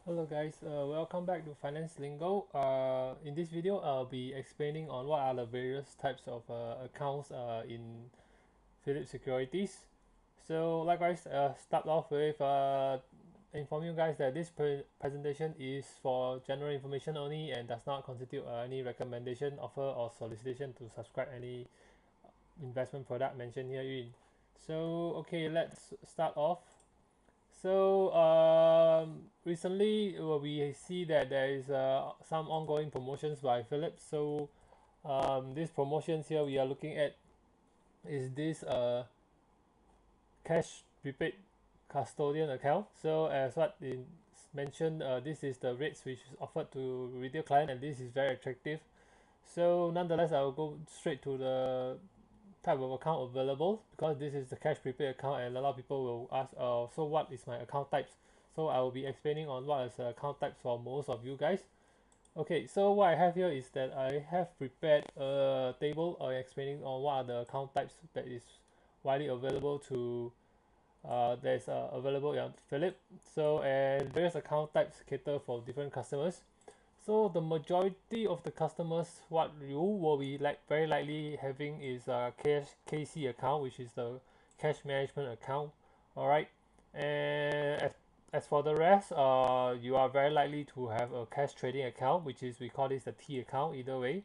Hello guys, welcome back to Finance Lingo. In this video, I'll be explaining on what are the various types of accounts in Philip Securities. So likewise, start off with inform you guys that this presentation is for general information only and does not constitute any recommendation, offer or solicitation to subscribe any investment product mentioned herein. So okay, let's start off. So recently we see that there is some ongoing promotions by Philips. So these promotions here we are looking at is this cash prepaid custodian account. So as what is mentioned, this is the rates which is offered to retail client, and this is very attractive. So nonetheless, I will go straight to the type of account available because this is the cash prepaid account and a lot of people will ask so what is my account types, so I will be explaining on what is the account types for most of you guys. Okay, so what I have here is that I have prepared a table explaining on what are the account types that is widely available to that's available on Philip. So and various account types cater for different customers. So the majority of the customers, what you will be very likely having is a KC account, which is the cash management account. All right, and as for the rest, you are very likely to have a cash trading account, which is we call this the T account. Either way,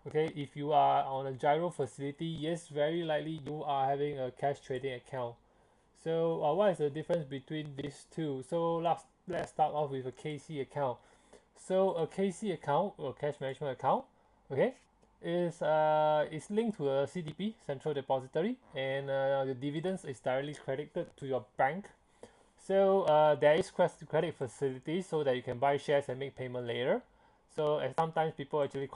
okay. If you are on a gyro facility, yes, very likely you are having a cash trading account. So what is the difference between these two? So let's start off with a KC account. So a KC account or cash management account, okay, is linked to a CDP, Central Depository, and the dividends is directly credited to your bank. So there is credit facilities so that you can buy shares and make payment later. So and sometimes people actually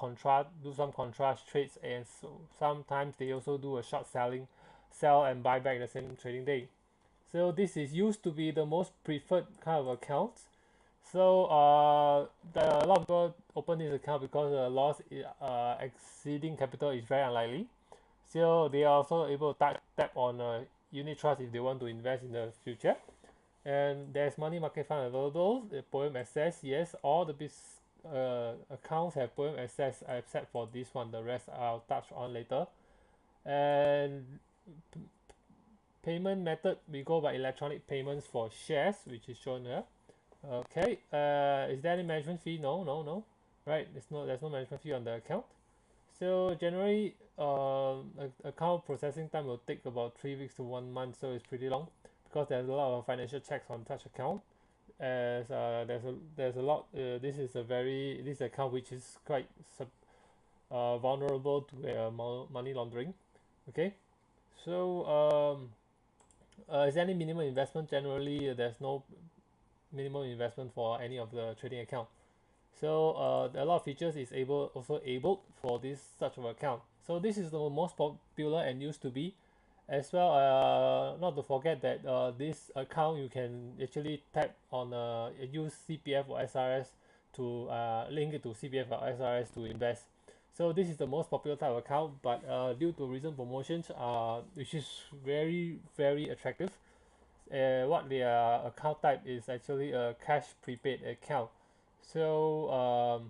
do some contrast trades, and so sometimes they also do a short selling, sell and buy back the same trading day. So this is used to be the most preferred kind of accounts. So a lot of people open this account because the loss exceeding capital is very unlikely. So they are also able to tap on unit trust if they want to invest in the future. And there's money market fund available, the poem access, yes, all the accounts have poem access except for this one, the rest I'll touch on later. And payment method, we go by electronic payments for shares, which is shown here. Okay, is there any management fee? No, no, no. Right, there's no management fee on the account. So generally, account processing time will take about 3 weeks to 1 month, so it's pretty long because there's a lot of financial checks on such account. As there's a lot. This account which is quite vulnerable to money laundering. Okay, so is there any minimum investment? Generally, there's no minimum investment for any of the trading account. So a lot of features is also able for this such of account. So this is the most popular and used to be as well. Not to forget that this account you can actually tap on use CPF or SRS to link it to CPF or SRS to invest. So this is the most popular type of account, but due to recent promotions, which is very attractive, what their account type is actually a cash prepaid account. So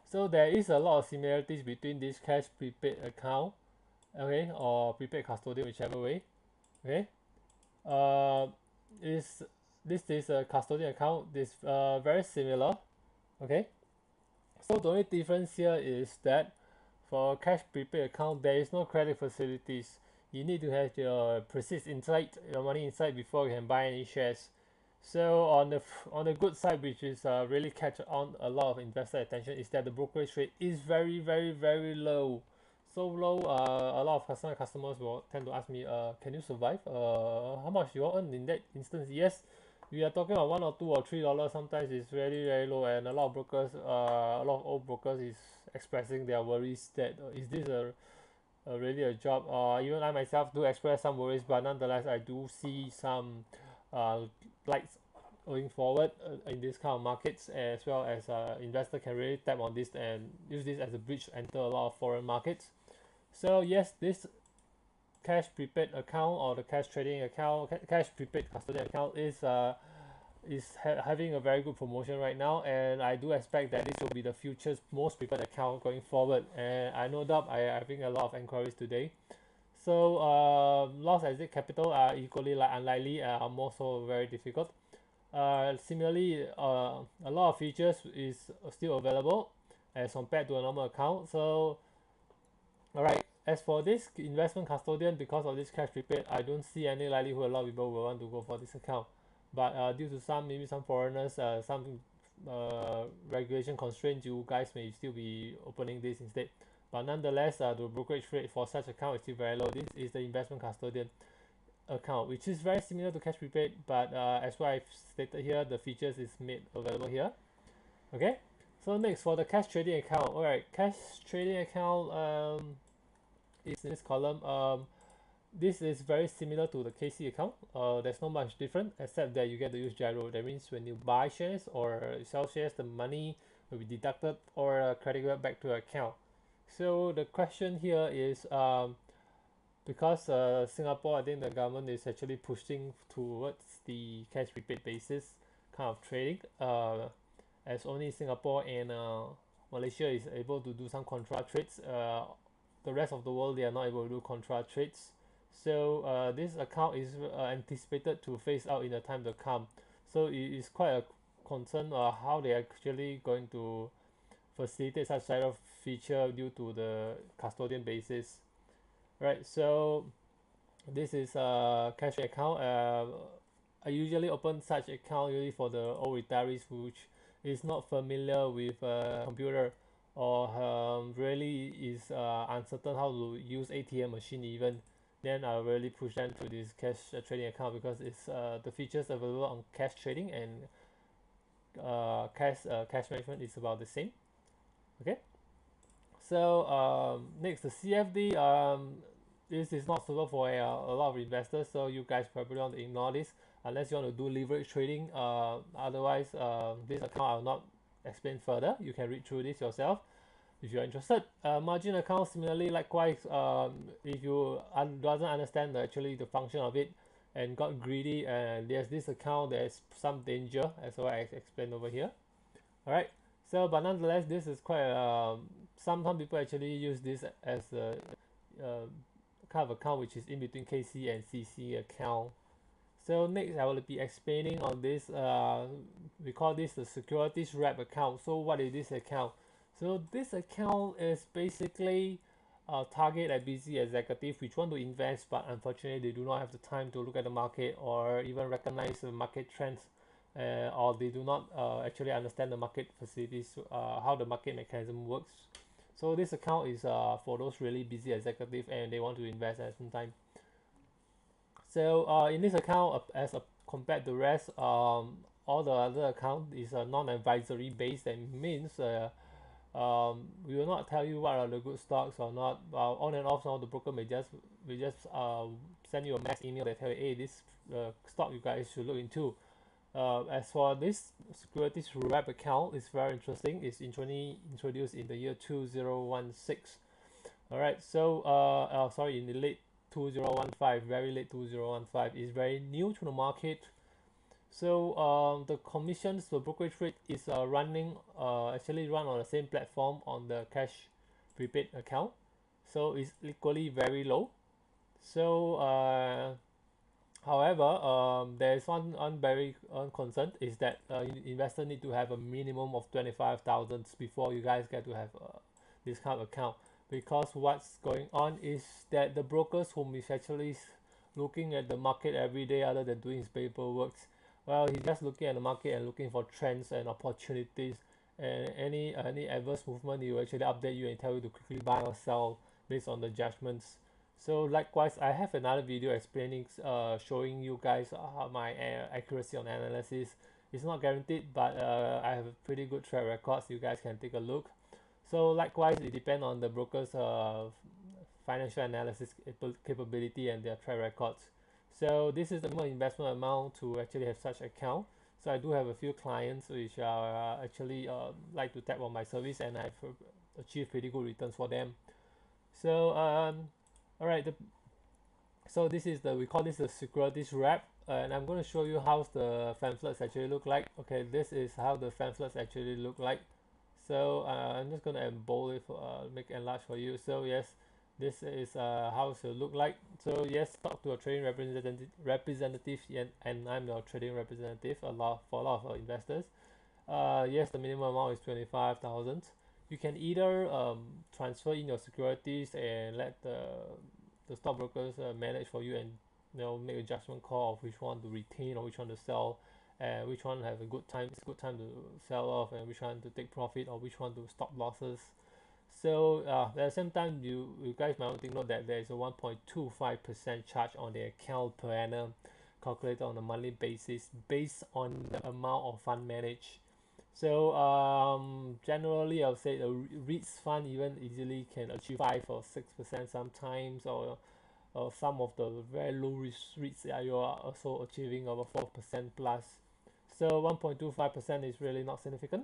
so there is a lot of similarities between this cash prepaid account, okay, or prepaid custodian, whichever way, okay. Uh, is this is a custodian account. This very similar, okay. So the only difference here is that for cash prepaid account, there is no credit facilities. You need to have your proceeds inside, your money inside before you can buy any shares. So on the good side, which is really catch on a lot of investor attention, is that the brokerage rate is very low. So low, a lot of customers will tend to ask me, can you survive? How much you earn in that instance? Yes, we are talking about $1 or $2 or $3. Sometimes it's very low, and a lot of brokers, a lot of old brokers is expressing their worries that is this really a job? Even I myself do express some worries, but nonetheless, I do see some uh, lights going forward in this kind of markets, as well as investor can really tap on this and use this as a bridge to enter a lot of foreign markets. So yes, this cash prepaid account or the cash trading account, cash prepaid custodian account is is having a very good promotion right now, and I do expect that this will be the future's most preferred account going forward. And I no doubt I having a lot of inquiries today. So loss exit capital are equally like unlikely, are more so very difficult. Similarly, a lot of features is still available as compared to a normal account. So alright, as for this investment custodian, because of this cash prepaid, I don't see any likelihood a lot of people will want to go for this account. But due to maybe some foreigners, some regulation constraints, you guys may still be opening this instead. But nonetheless, the brokerage rate for such account is still very low. This is the investment custodian account, which is very similar to cash prepaid, but as what I've stated here, the features is made available here. Okay, so next for the cash trading account. Alright, cash trading account is in this column. This is very similar to the KC account. There's not much different except that you get to use gyro. That means when you buy shares or sell shares, the money will be deducted or credited back to your account. So the question here is because Singapore, I think the government is actually pushing towards the cash prepaid basis kind of trading. As only Singapore and Malaysia is able to do some contra trades. The rest of the world, they are not able to do contra trades. So this account is anticipated to phase out in the time to come. So it is quite a concern how they are actually going to facilitate such sort of feature due to the custodian basis. Right, so this is a cash account. I usually open such account usually for the old retirees which is not familiar with computer or really is uncertain how to use ATM machine even. Then I'll really push them to this cash trading account because it's the features available on cash trading and cash management is about the same. Okay, so next the CFD. This is not suitable for a lot of investors, so you guys probably want to ignore this unless you want to do leverage trading. Otherwise, this account I will not explain further. You can read through this yourself if you're interested. Margin account, similarly, likewise, if you doesn't understand actually the function of it and got greedy and there's this account, there's some danger as what I explained over here. All right. So, but nonetheless, this is quite. Some people actually use this as a uh, kind of account which is in between KC and CC account. So next I will be explaining on this, we call this the securities wrap account. So what is this account? So this account is basically target a busy executive which want to invest but unfortunately they do not have the time to look at the market or even recognize the market trends, or they do not actually understand the market facilities, how the market mechanism works. So this account is for those really busy executive and they want to invest at some time. So in this account, compared to the rest, all the other account is non-advisory based. That means we will not tell you what are the good stocks or not. On and off now, the broker may just send you a mass email that tell you, hey, this stock you guys should look into. As for this securities wrap account, it's very interesting. It's introduced in the year 2016. All right, so sorry, in the late 2015, very late 2015, is very new to the market. So the commissions, the brokerage rate is actually run on the same platform on the cash prepaid account. So it's equally very low. So however, there is one very concern is that investor need to have a minimum of 25,000 before you guys get to have this kind of account, because what's going on is that the brokers whom is actually looking at the market every day other than doing his paperwork, well, he's just looking at the market and looking for trends and opportunities, and any adverse movement he will actually update you and tell you to quickly buy or sell based on the judgments. So likewise, I have another video explaining, showing you guys my accuracy on analysis. It's not guaranteed, but I have a pretty good track record, so you guys can take a look. So likewise, it depends on the broker's financial analysis capability and their track records. So this is the minimum investment amount to actually have such account. So I do have a few clients which are actually like to tap on my service, and I've achieved pretty good returns for them. So all right, So this is the, we call this the securities wrap, and I'm going to show you how the pamphlets actually look like. Okay, this is how the pamphlets actually look like. So I'm just going to embold it for, make enlarge for you. So yes, this is how it should look like. So yes, talk to a trading representative, and I'm your trading representative for a lot of investors. Yes, the minimum amount is 25,000. You can either transfer in your securities and let the stockbrokers manage for you, and make a judgment call of which one to retain or which one to sell, and which one have a good time. It's a good time to sell off, and which one to take profit, or which one to stop losses. So at the same time, you guys might want to note that there is a 1.25% charge on the account per annum, calculated on a monthly basis based on the amount of fund managed. So generally, I would say the REITs fund even easily can achieve 5 or 6% sometimes, or some of the very low risk REITs that you are also achieving over 4% plus. So 1.25% is really not significant.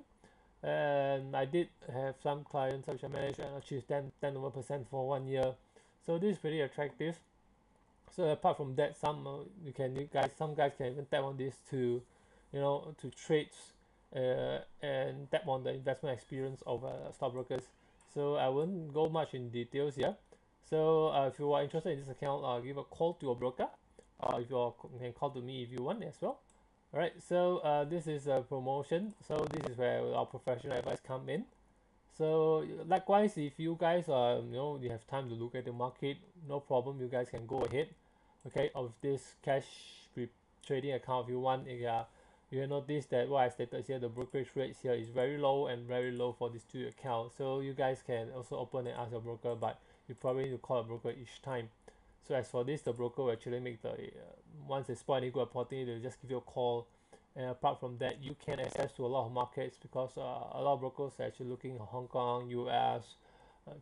And I did have some clients which I managed and achieved 10 over percent for 1 year. So this is pretty attractive. So apart from that, some guys can even tap on this to, to trade, and tap on the investment experience of stockbrokers. So I won't go much in details here. So if you are interested in this account, give a call to your broker. If you can call to me if you want as well. All right. So this is a promotion. So this is where our professional advice come in. So likewise, if you guys you have time to look at the market, no problem. You guys can go ahead, okay, of this cash trading account if you want. Yeah, you will notice that what I stated here, the brokerage rates here is very low and very low for these two accounts. So you guys can also open and ask your broker, but you probably need to call a broker each time. So as for this, the broker will actually make the once they spot any good opportunity, they'll just give you a call. And apart from that, you can access to a lot of markets, because a lot of brokers are actually looking at Hong Kong, US,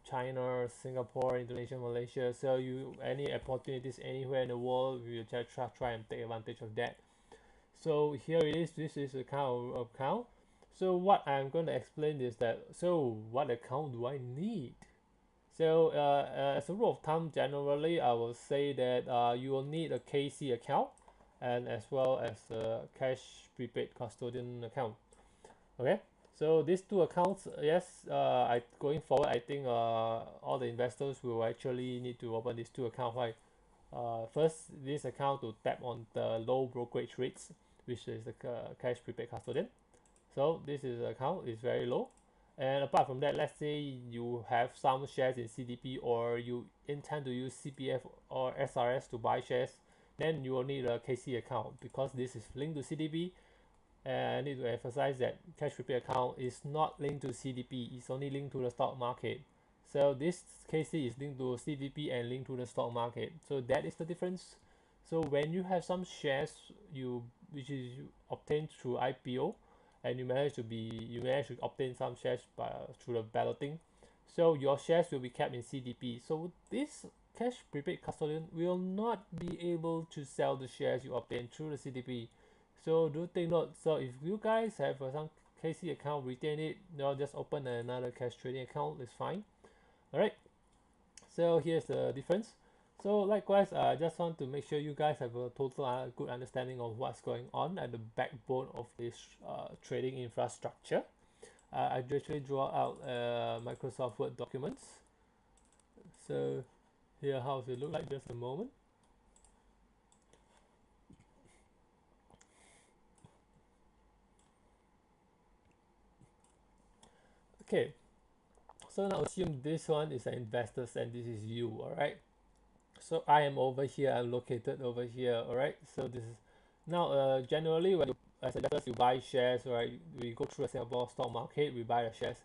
China, Singapore, Indonesia, Malaysia. So you any opportunities anywhere in the world, we will just try and take advantage of that. So here it is. This is account. So what I'm going to explain is that, so what account do I need? So as a rule of thumb, generally I will say that you will need a KC account, and as well as a cash prepaid custodian account. Okay, so these two accounts, yes, I going forward, I think all the investors will actually need to open these two accounts. Why? First, this account to tap on the low brokerage rates, which is the cash prepaid custodian. So this is account is very low. And apart from that, let's say you have some shares in CDP, or you intend to use CPF or SRS to buy shares, then you will need a KC account, because this is linked to CDP. And I need to emphasize that cash prepaid account is not linked to CDP, it's only linked to the stock market. So this KC is linked to CDP and linked to the stock market. So that is the difference. So when you have some shares which is you obtained through IPO, and you manage to obtain some shares through the balloting, so your shares will be kept in CDP. So this cash prepaid custodian will not be able to sell the shares you obtain through the CDP. So do take note. So if you guys have some KC account, retain it. Just open another cash trading account. It's fine. All right. So here's the difference. So likewise, I just want to make sure you guys have a total good understanding of what's going on at the backbone of this trading infrastructure. I actually draw out Microsoft Word documents. So here how it look like. Just a moment. Okay. So now assume this one is an investors and this is you. All right. So I am over here. I'm located over here. All right. So this is now generally when you, as investors, you buy shares, right? We go through the Singapore stock market, we buy the shares.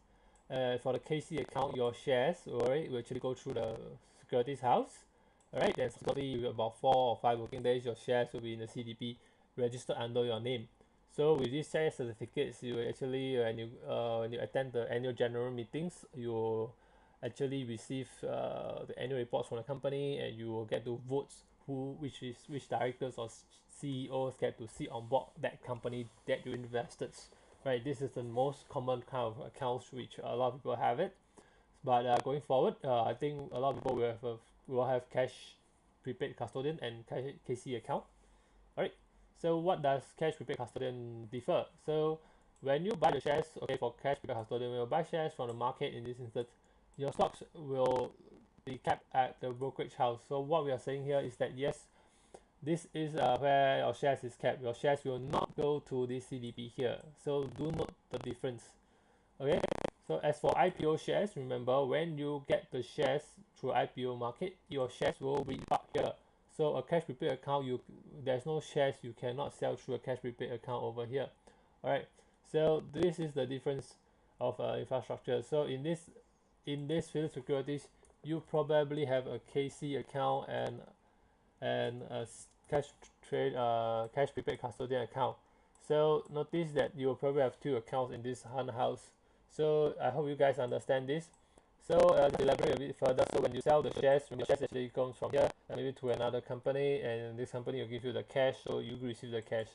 For the KC account, your shares, alright, will actually go through the securities house. Alright, then subsequently about 4 or 5 working days, your shares will be in the CDP registered under your name. So with these share certificates, you actually when you attend the annual general meetings, you actually receive the annual reports from the company, and you will get to vote which directors or CEOs get to sit on board that company that you invested. Right, this is the most common kind of accounts which a lot of people have it. But going forward, I think a lot of people will have cash prepaid custodian and KC account. Alright, so what does cash prepaid custodian differ? So when you buy the shares, okay, for cash prepaid custodian, when you buy shares from the market in this instance, your stocks will be kept at the brokerage house. So what we are saying here is that yes, this is where your shares is kept. Your shares will not go to this CDP here. So do note the difference. Okay. So as for IPO shares, remember when you get the shares through IPO market, your shares will be parked here. So a cash prepaid account, there's no shares you cannot sell through a cash prepaid account over here. All right. So this is the difference of infrastructure. So in this Phillip Securities, you probably have a KC account and a cash prepaid custodian account. So notice that you will probably have two accounts in this Hunt house. So I hope you guys understand this. So to elaborate a bit further, so when you sell the shares, when the shares actually comes from here maybe to another company, and this company will give you the cash, so you receive the cash.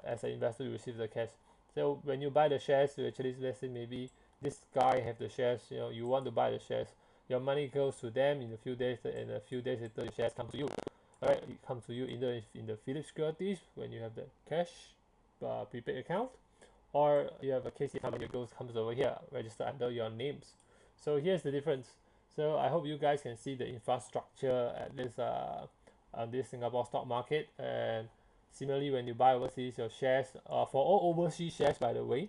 As an investor, you receive the cash. So when you buy the shares, you actually, let's say maybe this guy have the shares, you want to buy the shares, your money goes to them in a few days, and a few days later the shares come to you. Alright, it comes to you either in the Phillip Securities when you have the cash prepaid account, or you have a KC account and it comes over here registered under your names. So here's the difference. So I hope you guys can see the infrastructure at this on this Singapore stock market. And similarly, when you buy overseas, your shares for all overseas shares, by the way,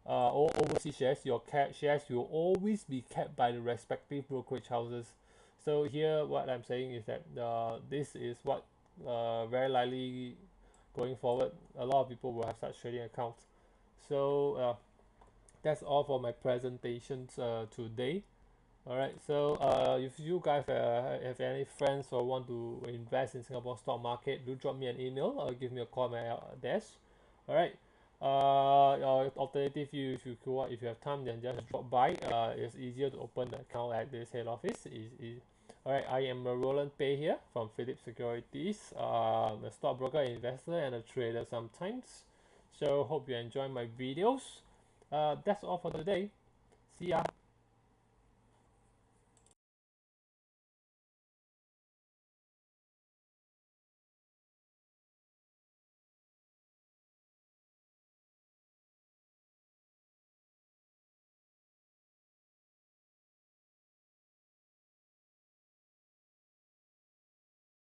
all overseas shares, your shares will always be kept by the respective brokerage houses. So here what I'm saying is that this is what very likely going forward, a lot of people will have such trading accounts. So that's all for my presentations today. Alright, so if you guys have any friends or want to invest in Singapore stock market, do drop me an email or give me a call at my desk. Alright, or alternative, if you have time, then just drop by. It's easier to open the account at this head office. Alright, I am Roland Pei here from Phillip Securities, a stockbroker, investor, and a trader sometimes. So hope you enjoy my videos. That's all for today. See ya.